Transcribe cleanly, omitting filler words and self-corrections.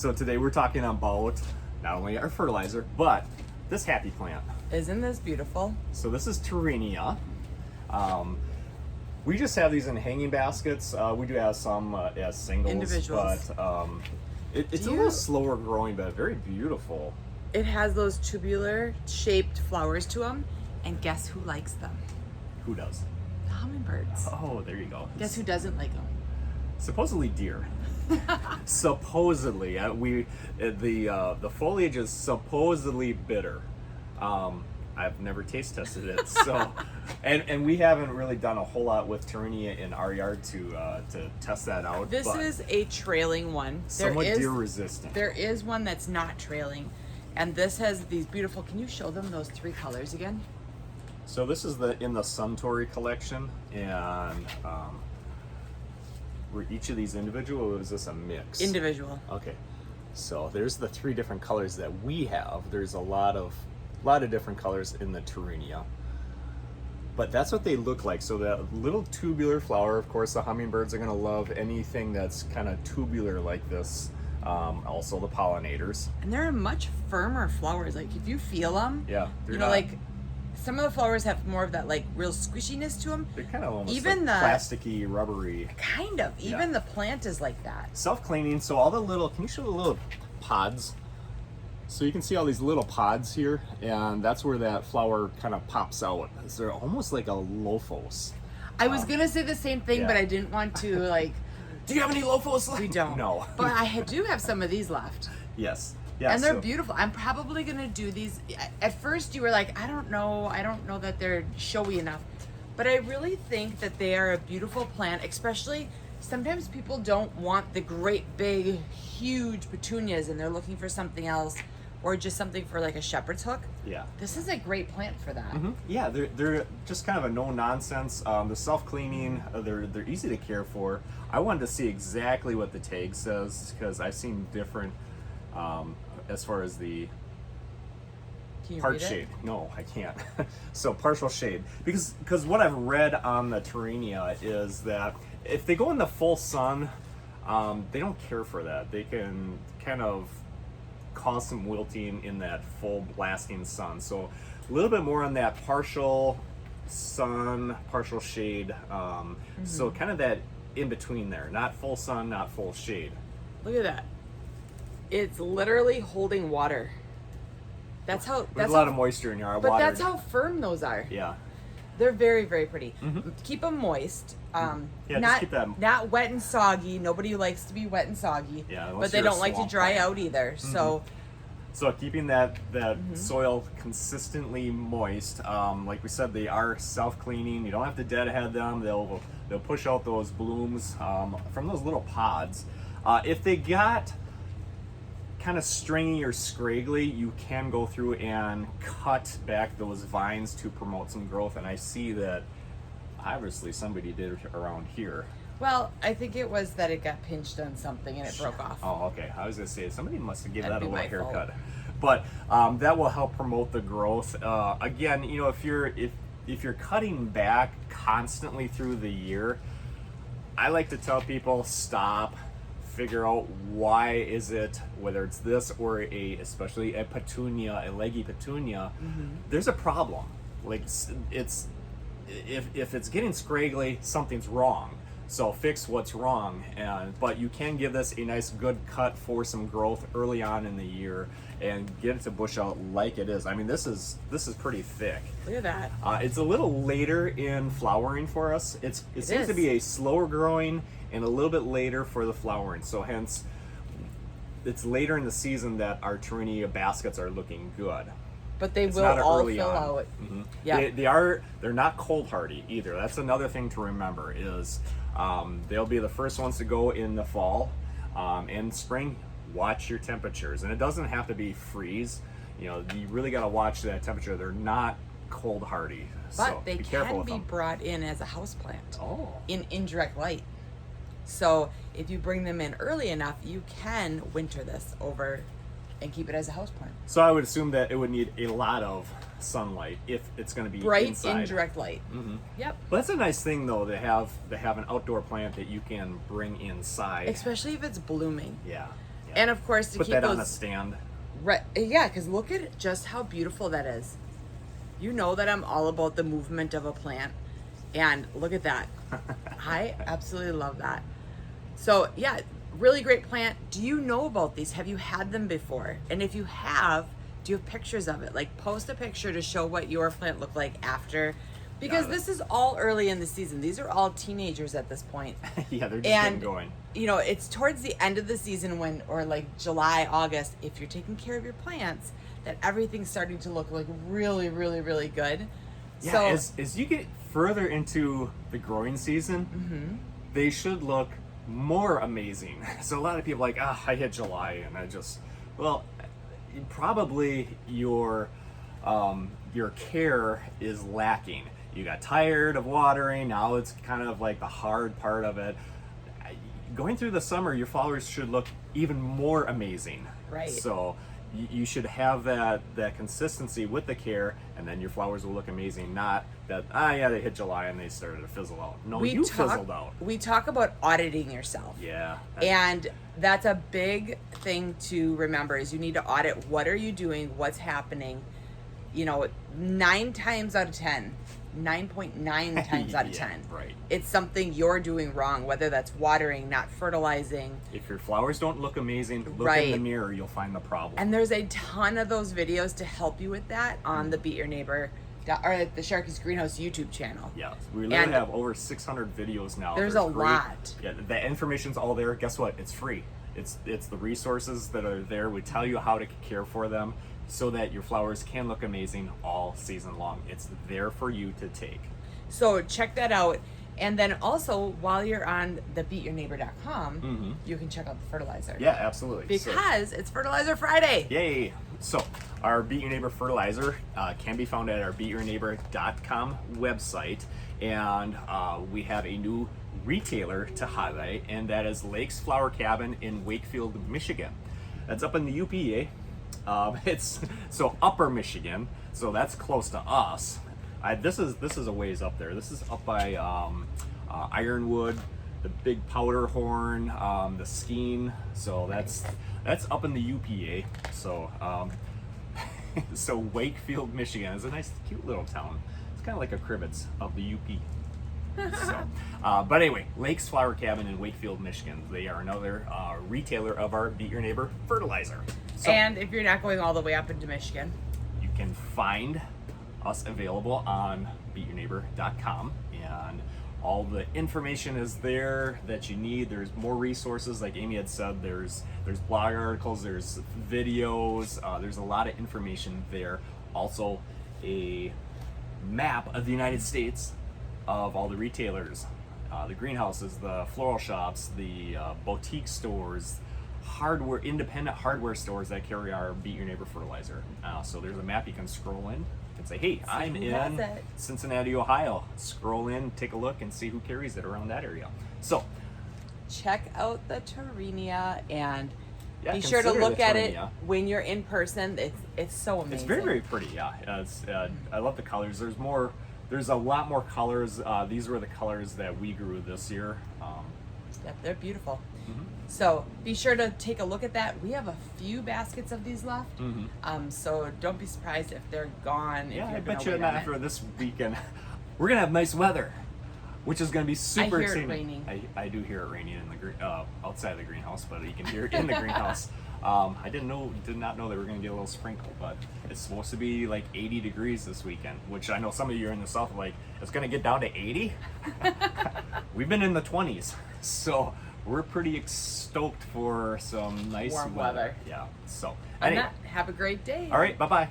So today we're talking about not only our fertilizer, but this happy plant. Isn't this beautiful? So this is Torenia. We just have these in hanging baskets. We do have some as singles, Individuals. but it's a little slower growing, but very beautiful. It has those tubular shaped flowers to them, and guess who likes them? Who does? The hummingbirds. Oh, there you go. Guess who doesn't like them? Supposedly deer. Supposedly, the foliage is supposedly bitter. I've never taste tested it, so and we haven't really done a whole lot with Torenia in our yard to test that out. This is a trailing one. Somewhat deer resistant. There is one that's not trailing, and this has these beautiful. Can you show them those three colors again? So this is in the Suntory collection, and were each of these individual, or is this a mix? Individual. Okay, so there's the three different colors that we have. There's a lot of different colors in the Torenia, but that's what they look like. So that little tubular flower, of course, the hummingbirds are going to love anything that's kind of tubular like this. Also the pollinators, And they're much firmer flowers. Like if you feel them, yeah, you know, like some of the flowers have more of that like real squishiness to them. They're kind of almost Even like the plasticky, rubbery. Kind of. Even the plant is like that. Self-cleaning. So all the little, can you show the little pods? So you can see all these little pods here, and that's where that flower kind of pops out. They're almost like a lophos. I was gonna say the same thing, but I didn't want to like. Do you have any lophos left? We don't. No. But I do have some of these left. Yes. Yeah. And they're beautiful. I'm probably gonna do these. At first, you were like, I don't know that they're showy enough, but I really think that they are a beautiful plant. Especially, sometimes people don't want the great big, huge petunias, and they're looking for something else, or just something for like a shepherd's hook. Yeah. This is a great plant for that. Mm-hmm. Yeah, they're just kind of a no nonsense. The self cleaning, they're easy to care for. I wanted to see exactly what the tag says because I've seen different. As far as the part shade, no, I can't. So partial shade, because what I've read on the Torenia is that if they go in the full sun, they don't care for that. They can kind of cause some wilting in that full blasting sun. So a little bit more on that partial sun, partial shade. So kind of that in between there, not full sun, not full shade. Look at that. It's literally holding water. That's how. There's a lot of moisture in your water. But that's how firm those are. Yeah. They're very, very pretty. Keep them moist. Yeah, not, just keep that. Not wet and soggy. Nobody likes to be wet and soggy. Yeah, but they don't like to dry out either. So keeping that soil consistently moist. Like we said, they are self-cleaning. You don't have to deadhead them. They'll push out those blooms from those little pods. If they got kind of stringy or scraggly, you can go through and cut back those vines to promote some growth. And I see that obviously somebody did it around here. Well, I think it was that it got pinched on something and it broke off. Oh, okay. I was gonna say somebody must have given That'd that a be little my haircut. But that will help promote the growth. Again, you know, if you're cutting back constantly through the year, I like to tell people stop. Figure out why is it, whether it's this or especially a petunia, a leggy petunia, there's a problem. Like it's if it's getting scraggly, something's wrong. So fix what's wrong, but you can give this a nice good cut for some growth early on in the year and get it to bush out like it is. I mean, this is pretty thick. Look at that. It's a little later in flowering for us. It seems to be a slower growing and a little bit later for the flowering. So hence, it's later in the season that our Torenia baskets are looking good. But they will all fill out. Yeah. They're not cold hardy either. That's another thing to remember is they'll be the first ones to go in the fall. In spring, watch your temperatures. And it doesn't have to be freeze. You know, you really got to watch that temperature. They're not cold hardy. But so they be careful can with be them. brought in as a houseplant Oh. in indirect light. So if you bring them in early enough, you can winter this over and keep it as a houseplant. So I would assume that it would need a lot of sunlight if it's going to be Bright inside. indirect light. Yep. But that's a nice thing though to have an outdoor plant that you can bring inside. Especially if it's blooming. Yeah. And of course, to Put keep that those on a stand. right, yeah, because look at just how beautiful that is. You know that I'm all about the movement of a plant, and look at that. I absolutely love that. So yeah, really great plant. Do you know about these? Have you had them before? And if you have, do you have pictures of it? Like, post a picture to show what your plant looked like after, because this is all early in the season. These are all teenagers at this point. Yeah, they're just getting going. You know, it's towards the end of the season when, or like July, August, if you're taking care of your plants, that everything's starting to look like really, really, really good. Yeah, So as you get further into the growing season, they should look more amazing. So a lot of people are like, I hit July and I just, well, probably your care is lacking. You got tired of watering. Now it's kind of like the hard part of it. Going through the summer, your flowers should look even more amazing. Right. So you should have that consistency with the care, and then your flowers will look amazing. Not that, yeah, they hit July and they started to fizzle out. No, you fizzled out. We talk about auditing yourself. Yeah. And that's a big thing to remember, is you need to audit what are you doing, what's happening. You know, 9 times out of 10, 9.9 times out of 10. Right. It's something you're doing wrong, whether that's watering, not fertilizing. If your flowers don't look amazing, look Right. in the mirror, you'll find the problem. And there's a ton of those videos to help you with that on the Beat Your Neighbor, or the Sharkey's Greenhouse YouTube channel. Yeah, we literally And have over 600 videos now. there's They're a free. lot. Yeah, the information's all there. Guess what? It's free. It's the resources that are there. We tell you how to care for them so that your flowers can look amazing all season long. It's there for you to take. So check that out. And then also, while you're on the beatyourneighbor.com, you can check out the fertilizer. Yeah, absolutely. Because it's Fertilizer Friday. Yay! So, our Beat Your Neighbor fertilizer can be found at our beatyourneighbor.com website, and we have a new retailer to highlight, and that is Lake's Flower Cabin in Wakefield, Michigan. That's up in the UPA. It's so Upper Michigan, so that's close to us. This is a ways up there. This is up by Ironwood, the big powder horn, the Skeen. So that's up in the UPA. So so Wakefield, Michigan is a nice, cute little town. It's kind of like a Cribbets of the UP. So, but anyway, Lake's Flower Cabin in Wakefield, Michigan. They are another retailer of our Beat Your Neighbor fertilizer. So, And if you're not going all the way up into Michigan, you can find us available on beatyourneighbor.com, and all the information is there that you need. There's more resources, like Amy had said. There's blog articles, there's videos, there's a lot of information there. Also, a map of the United States of all the retailers, the greenhouses, the floral shops, the boutique stores, hardware, independent hardware stores that carry our Beat Your Neighbor fertilizer. So there's a map you can scroll in and say, hey, I'm in Cincinnati, Ohio. Scroll in, take a look, and see who carries it around that area. So check out the Torenia, and yeah, be sure to consider look the at it Torenia. when you're in person. It's so amazing. It's very, very pretty, yeah. I love the colors. There's a lot more colors. These were the colors that we grew this year. Yep, they're beautiful. Mhm. So be sure to take a look at that. We have a few baskets of these left. So don't be surprised if they're gone. Yeah, if I you're bet gonna you wait not on after it. this weekend. We're gonna have nice weather, which is gonna be super I hear it exciting. raining. I do hear it raining in the outside the greenhouse, but you can hear it in the greenhouse. I did not know they were gonna get a little sprinkle, but it's supposed to be like 80 degrees this weekend, which I know some of you are in the south are like, it's gonna get down to 80. We've been in the 20s, so we're pretty stoked for some nice Warm weather. Yeah. So On anyway, that, have a great day. all right, bye bye.